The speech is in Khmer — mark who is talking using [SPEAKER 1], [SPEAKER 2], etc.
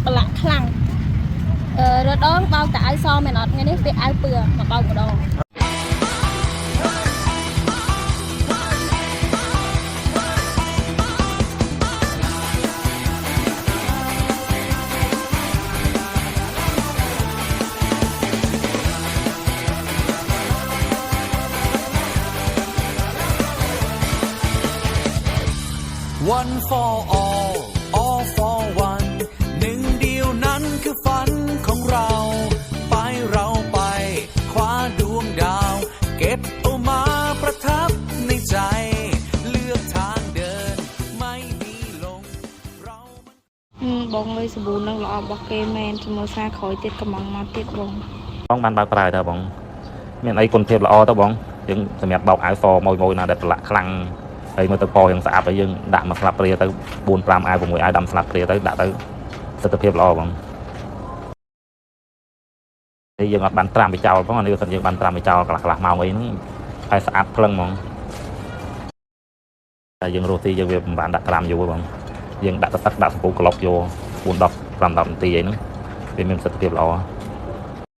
[SPEAKER 1] บลักคลังรถดองเบาแต่ไอซอมแมนอดไงนี่เป็นไอเปลือกมาเบากระดอง
[SPEAKER 2] One for all for one หนึ่งเดียวนั้นคือฝันของเราไปคว้าดวงดาวเก็บเอามาประทับในใจเลือกทางเดินไม่มีลงเรา
[SPEAKER 3] บองเลยสบู่นังหล่อบอกเกแมนสมซาคอยติดกระมังมาติดบอง
[SPEAKER 4] បានបើកប្រាយតើបងមានអីគុណភាពល្អតើបងយើងសម្រាប់បោកអាវសមួយណាដែលប្រឡាក់ខ្លាំងហើយមើលទៅពណ៌យ៉ាងស្អាតហើយយើងដាក់មកស្លាបព្រាទៅ4 5អាវ6អាវដាំស្លាបព្រាទៅដាក់ទៅសិទ្ធិភាពល្អបងហើយយើងអត់បានត្រាំវាចោលផងអានេះគឺយើងបានត្រាំវាចោលកន្លះម៉ោងអីហ្នឹងហើយស្អាតភ្លឹងហ្មងតែយើងរស់ទីយើងវាមិនបានដាក់ត្រាំយូរបងយើងដាក់ទឹកដាក់សម្ពុះក្លុកយក4 10 5 10នាទីអីហ្នឹងវាមានសិទ្ធិភាពល្អ